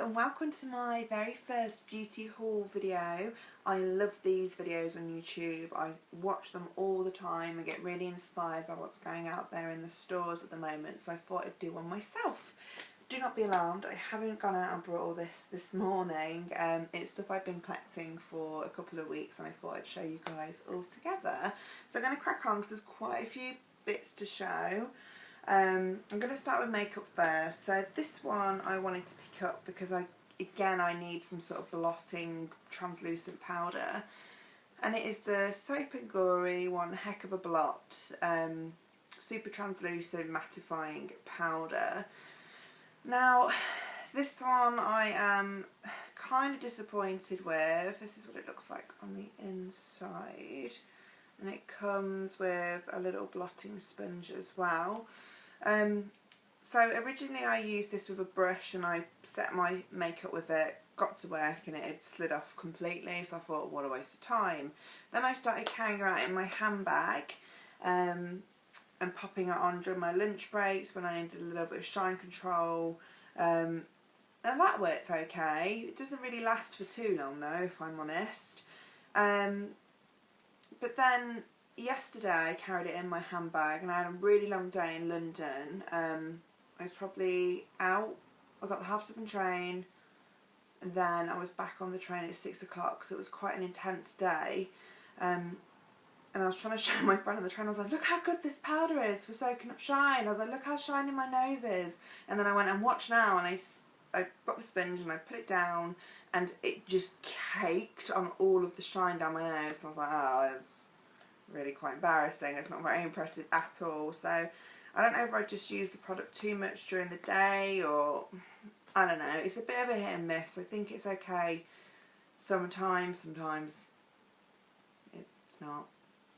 and welcome to my very first beauty haul video. I love these videos on YouTube. I watch them all the time. I get really inspired by what's going out there in the stores at the moment, so I thought I'd do one myself. Do not be alarmed, I haven't gone out and brought all this morning. It's stuff I've been collecting for a couple of weeks and I thought I'd show you guys all together. So I'm going to crack on because there's quite a few bits to show. I'm going to start with makeup first. So this one I wanted to pick up because I need some sort of blotting translucent powder, and it is the Soap and Glory One Heck of a Blot super translucent mattifying powder. Now this one I am kind of disappointed with. This is what it looks like on the inside, and it comes with a little blotting sponge as well. So originally I used this with a brush and I set my makeup with it, got to work and it had slid off completely, so I thought what a waste of time. Then I started carrying it around in my handbag and popping it on during my lunch breaks when I needed a little bit of shine control, and that worked okay. It doesn't really last for too long though, if I'm honest. But then yesterday I carried it in my handbag and I had a really long day in London. I was probably out, I got the half-7 train and then I was back on the train at 6 o'clock, so it was quite an intense day. And I was trying to show my friend on the train, I was like, look how good this powder is for soaking up shine. I was like, look how shiny my nose is. And then I went and watch now, and I got the sponge and I put it down and it just caked on all of the shine down my nose. So I was like, oh, it's really quite embarrassing. It's not very impressive at all. So I don't know if I just use the product too much during the day, or I don't know. It's a bit of a hit and miss. I think it's okay sometimes it's not.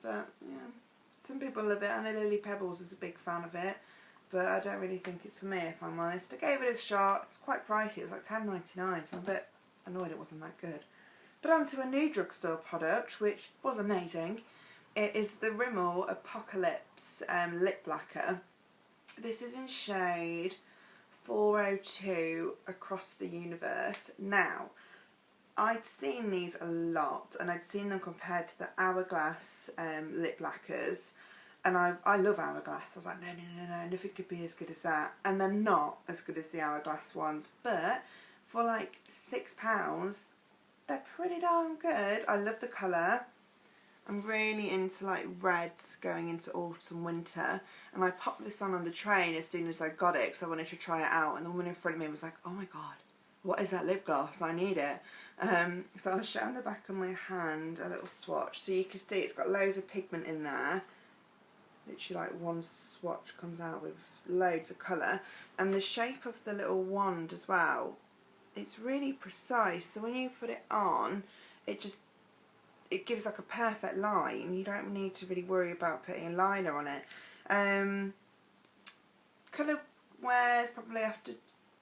But yeah, some people love it. I know Lily Pebbles is a big fan of it, but I don't really think it's for me, if I'm honest. I gave it a shot. It's quite pricey. It was like $10.99, so I'm a bit annoyed it wasn't that good. But on to a new drugstore product, which was amazing. It is the Rimmel Apocalypse lip lacquer. This is in shade 402 Across the Universe. Now, I'd seen these a lot, and I'd seen them compared to the Hourglass lip lacquers, and I love Hourglass. I was like, no, nothing could be as good as that. And they're not as good as the Hourglass ones, but for like £6, they're pretty darn good. I love the colour. I'm really into like reds going into autumn, winter, and I popped this on the train as soon as I got it because I wanted to try it out, and the woman in front of me was like, oh my god, what is that lip gloss? I need it. So I'll show on the back of my hand a little swatch, so you can see it's got loads of pigment in there. Literally like one swatch comes out with loads of colour, and the shape of the little wand as well, it's really precise, so when you put it on, it gives like a perfect line. You don't need to really worry about putting a liner on it. Colour wears probably after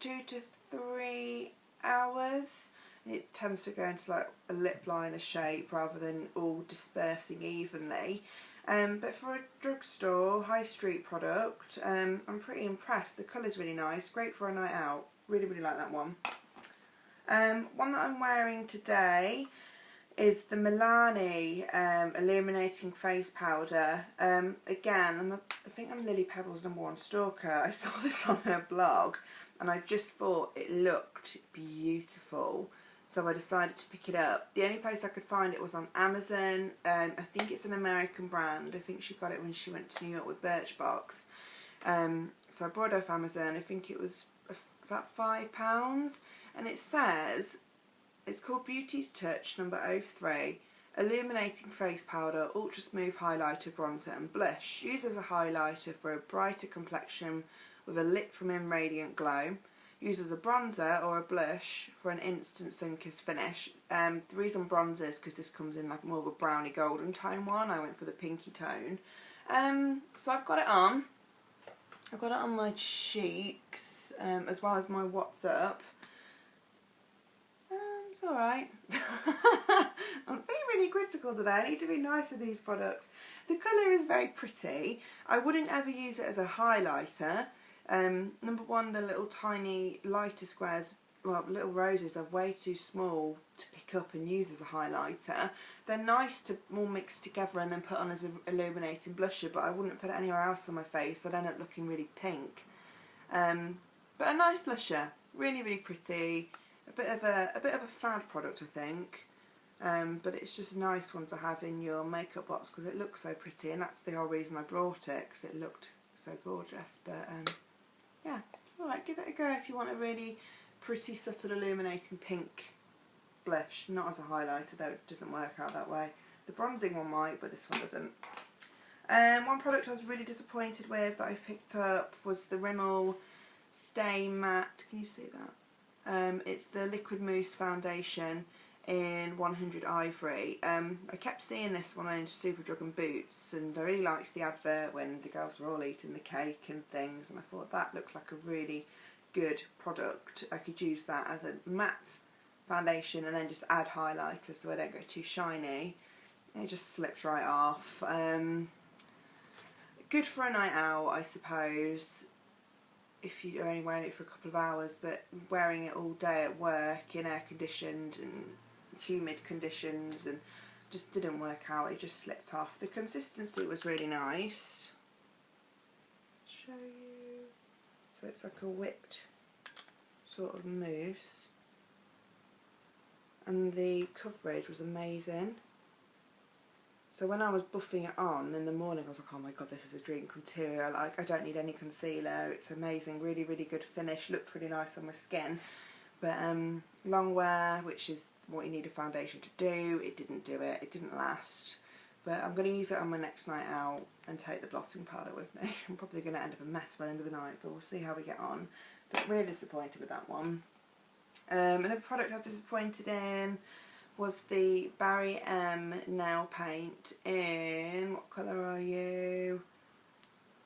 2 to 3 hours. It tends to go into like a lip liner shape rather than all dispersing evenly. But for a drugstore, high street product, I'm pretty impressed. The colour's really nice, great for a night out. Really like that one. One that I'm wearing today is the Milani Illuminating Face Powder. Again, I think I'm Lily Pebbles' #1 stalker. I saw this on her blog and I just thought it looked beautiful, so I decided to pick it up. The only place I could find it was on Amazon. I think it's an American brand. I think she got it when she went to New York with Birchbox. So I bought it off Amazon. I think it was about £5, and it says it's called Beauty's Touch No. 03, Illuminating Face Powder, Ultra Smooth Highlighter, Bronzer and Blush. Used as a highlighter for a brighter complexion with a lit from in radiant glow. Used as a bronzer or a blush for an instant sun-kissed finish. The reason bronzer is because this comes in like more of a browny golden tone one. I went for the pinky tone. So I've got it on. I've got it on my cheeks as well as my What's Up. It's alright. I'm being really critical today. I need to be nice with these products. The colour is very pretty. I wouldn't ever use it as a highlighter. Number one, the little tiny lighter squares well, little roses are way too small to pick up and use as a highlighter. They're nice to all mix together and then put on as an illuminating blusher, but I wouldn't put it anywhere else on my face. I'd end up looking really pink. But a nice blusher, really, really pretty. A bit of a fad product, I think. But it's just a nice one to have in your makeup box because it looks so pretty, and that's the whole reason I brought it, because it looked so gorgeous. But yeah, it's alright, give it a go if you want a really pretty subtle illuminating pink blush, not as a highlighter though, it doesn't work out that way. The bronzing one might, but this one doesn't. One product I was really disappointed with that I picked up was the Rimmel Stay Matte, can you see that? It's the Liquid Mousse Foundation in 100 Ivory. I kept seeing this one on Superdrug and Boots, and I really liked the advert when the girls were all eating the cake and things, and I thought that looks like a really good product. I could use that as a matte foundation and then just add highlighter so I don't go too shiny. It just slipped right off. Good for a night out, I suppose, if you're only wearing it for a couple of hours, but wearing it all day at work in air conditioned and humid conditions and just didn't work out. It just slipped off. The consistency was really nice. Show you. So it's like a whipped sort of mousse, and the coverage was amazing. So when I was buffing it on in the morning, I was like, oh my god, this is a dream come true. I don't need any concealer. It's amazing, really, really good finish. Looked really nice on my skin. But long wear, which is what you need a foundation to do, it didn't do it. It didn't last. But I'm going to use it on my next night out and take the blotting powder with me. I'm probably going to end up a mess by the end of the night, but we'll see how we get on. But really disappointed with that one. Another product I was disappointed in was the Barry M nail paint in, what colour are you?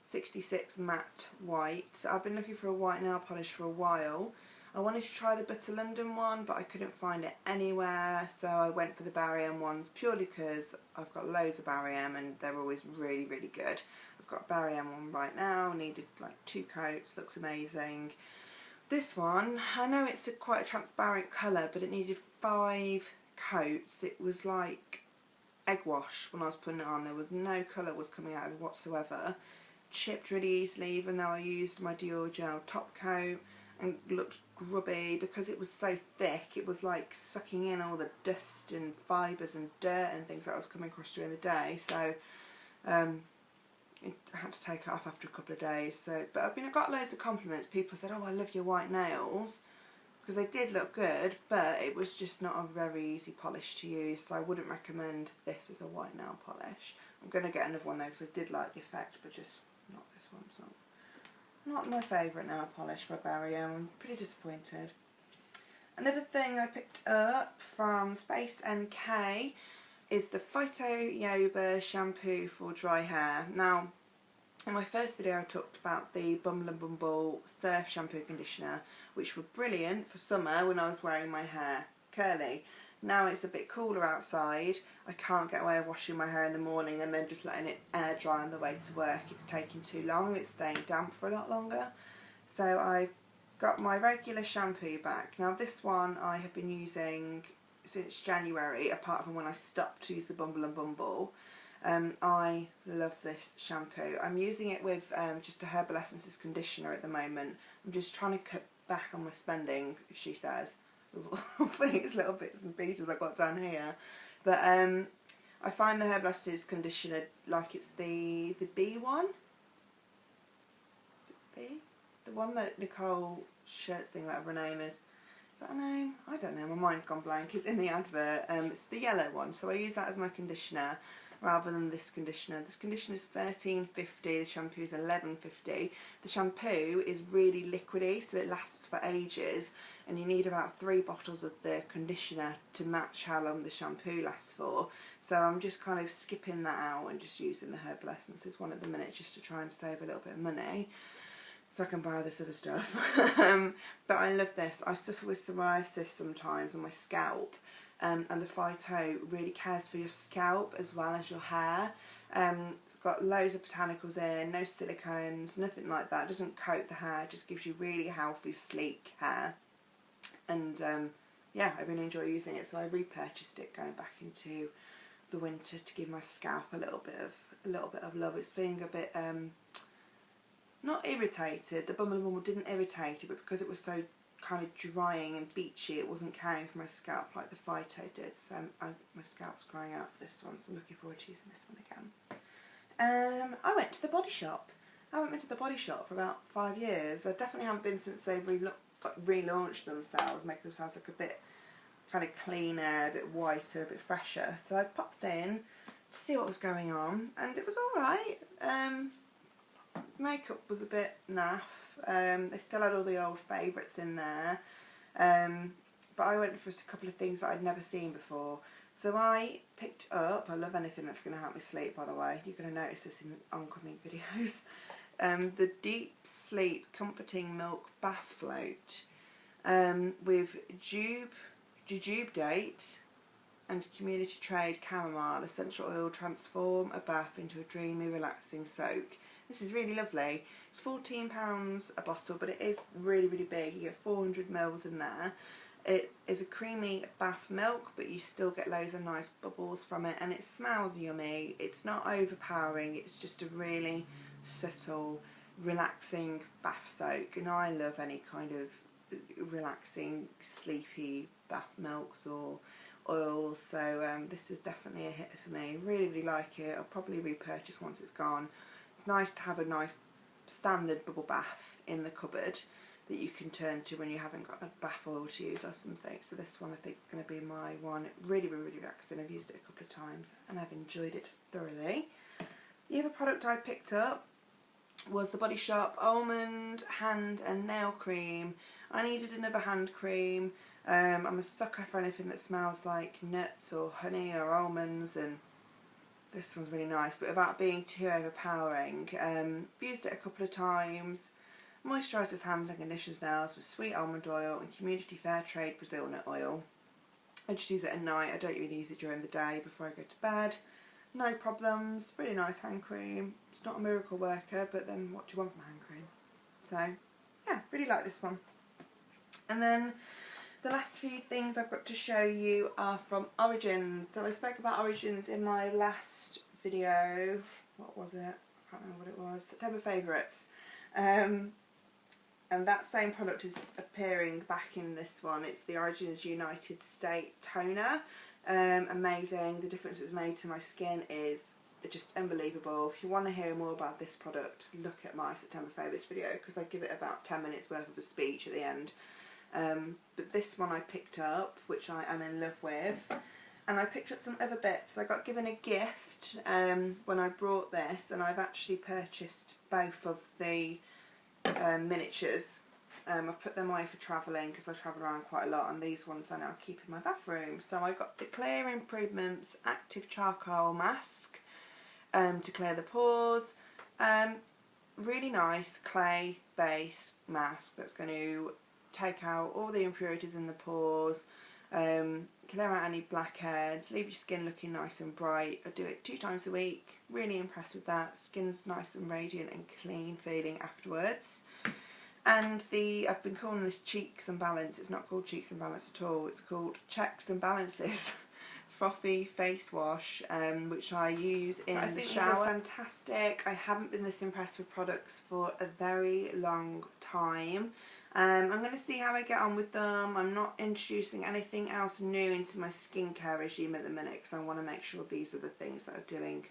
66 matte white. I've been looking for a white nail polish for a while. I wanted to try the Butter London one, but I couldn't find it anywhere, so I went for the Barry M ones purely because I've got loads of Barry M and they're always really, really good. I've got a Barry M one right now, needed like 2 coats, looks amazing. This one, I know it's quite a transparent colour, but it needed 5 coats. It was like egg wash when I was putting it on. There was no colour was coming out of it whatsoever. Chipped really easily even though I used my Dior gel top coat, and looked grubby because it was so thick. It was like sucking in all the dust and fibres and dirt and things that I was coming across during the day. So I had to take it off after a couple of days. So, but I got loads of compliments. People said, oh, I love your white nails, because they did look good, but it was just not a very easy polish to use, so I wouldn't recommend this as a white nail polish. I'm going to get another one though, because I did like the effect, but just not this one. So not my favourite nail polish by Barry M. I'm pretty disappointed. Another thing I picked up from Space NK is the Phyto Yoba shampoo for dry hair. Now, in my first video I talked about the Bumble and Bumble Surf Shampoo Conditioner, which were brilliant for summer when I was wearing my hair curly. Now it's a bit cooler outside, I can't get away with washing my hair in the morning and then just letting it air dry on the way to work. It's taking too long, it's staying damp for a lot longer. So I got my regular shampoo back. Now this one I have been using since January, apart from when I stopped to use the Bumble and Bumble. I love this shampoo. I'm using it with just a Herbal Essences conditioner at the moment. I'm just trying to cut back on my spending, she says, with all these little bits and pieces I've got down here. But I find the Herbal Essences conditioner like it's the B one. Is it B? The one that Nicole Schertzing, whatever her name is. Is that her name? I don't know, my mind's gone blank. It's in the advert. It's the yellow one, so I use that as my conditioner rather than this conditioner. This conditioner is $13.50, the shampoo is $11.50. The shampoo is really liquidy, so it lasts for ages, and you need about 3 bottles of the conditioner to match how long the shampoo lasts for. So I'm just kind of skipping that out and just using the Herbal Essences one at the minute just to try and save a little bit of money, so I can buy all this other stuff. But I love this. I suffer with psoriasis sometimes on my scalp, and the Phyto really cares for your scalp as well as your hair. It's got loads of botanicals in, no silicones, nothing like that. It doesn't coat the hair, it just gives you really healthy, sleek hair. and yeah, I really enjoy using it, so I repurchased it going back into the winter to give my scalp a little bit of love. It's feeling a bit not irritated. The Bumble Bumble didn't irritate it, but because it was so kind of drying and beachy, it wasn't caring for my scalp like the Phyto did. So my scalp's crying out for this one, so I'm looking forward to using this one again. I went to the Body Shop. I haven't been to the Body Shop for about 5 years. I definitely haven't been since they've relaunched themselves, making themselves look a bit kind of cleaner, a bit whiter, a bit fresher. So I popped in to see what was going on, and it was alright. Makeup was a bit naff. They still had all the old favourites in there, but I went for a couple of things that I'd never seen before. So I picked up, I love anything that's going to help me sleep, by the way, you're going to notice this in oncoming videos, the Deep Sleep Comforting Milk Bath Float with jujube date and community trade chamomile essential oil transform a bath into a dreamy relaxing soak. This is really lovely. It's £14 a bottle, but it is really, really big. You get 400 ml in there. It is a creamy bath milk, but you still get loads of nice bubbles from it, and it smells yummy. It's not overpowering, it's just a really subtle, relaxing bath soak, and I love any kind of relaxing, sleepy bath milks or oils, so this is definitely a hit for me. Really, really like it. I'll probably repurchase once it's gone. It's nice to have a nice standard bubble bath in the cupboard that you can turn to when you haven't got a bath oil to use or something. So this one I think is going to be my one. Really, really, really relaxing. I've used it a couple of times and I've enjoyed it thoroughly. The other product I picked up was the Body Shop Almond Hand and Nail Cream. I needed another hand cream. I'm a sucker for anything that smells like nuts or honey or almonds, and this one's really nice, but without being too overpowering. Used it a couple of times. Moisturises hands and conditions nails with sweet almond oil and community fair trade Brazil nut oil. I just use it at night. I don't really use it during the day before I go to bed. No problems. Really nice hand cream. It's not a miracle worker, but then what do you want from a hand cream? So yeah, really like this one. And then the last few things I've got to show you are from Origins. So I spoke about Origins in my last video. What was it? I can't remember what it was. September Favourites. And that same product is appearing back in this one. It's the Origins United State Toner. Amazing. The difference it's made to my skin is just unbelievable. If you want to hear more about this product, look at my September Favourites video, because I give it about 10 minutes worth of a speech at the end. But this one I picked up, which I am in love with, and I picked up some other bits. I got given a gift when I brought this, and I've actually purchased both of the miniatures. I've put them away for travelling because I travel around quite a lot, and these ones I now keep in my bathroom. So I got the Clear Improvements Active Charcoal Mask to clear the pores. Really nice clay based mask that's going to take out all the impurities in the pores, clear out any blackheads, leave your skin looking nice and bright. I do it 2 times a week. Really impressed with that. Skin's nice and radiant and clean feeling afterwards. And I've been calling this Cheeks and Balance. It's not called Cheeks and Balance at all. It's called Checks and Balances Frothy Face Wash, which I use in the shower. These are fantastic. I haven't been this impressed with products for a very long time. I'm going to see how I get on with them. I'm not introducing anything else new into my skincare regime at the minute, because I want to make sure these are the things that are doing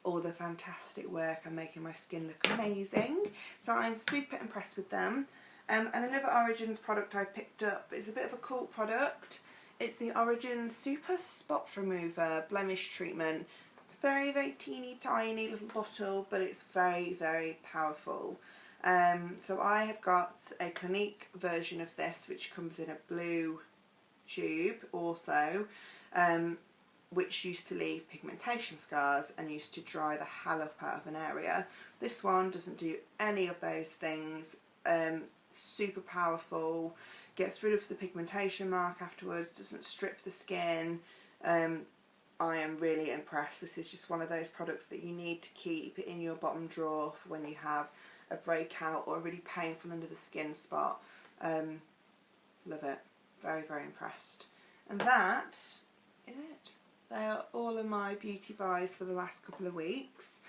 all the fantastic work and making my skin look amazing. So I'm super impressed with them. And another Origins product I picked up is a bit of a cool product. It's the Origins Super Spot Remover Blemish Treatment. It's a very, very teeny tiny little bottle, but it's very, very powerful. So I have got a Clinique version of this, which comes in a blue tube also, which used to leave pigmentation scars and used to dry the hell up out of an area. This one doesn't do any of those things. Super powerful, gets rid of the pigmentation mark afterwards, doesn't strip the skin. I am really impressed. This is just one of those products that you need to keep in your bottom drawer for when you have a breakout or a really painful under the skin spot. Love it. very, very impressed. And that is it. They are all of my beauty buys for the last couple of weeks.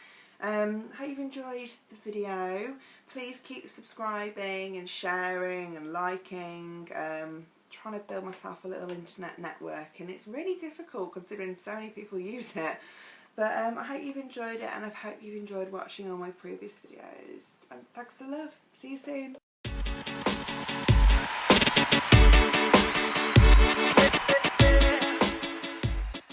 Hope you've enjoyed the video. Please keep subscribing and sharing and liking. Trying to build myself a little internet network, and it's really difficult considering so many people use it. But I hope you've enjoyed it, and I hope you've enjoyed watching all my previous videos. And thanks for the love. See you soon.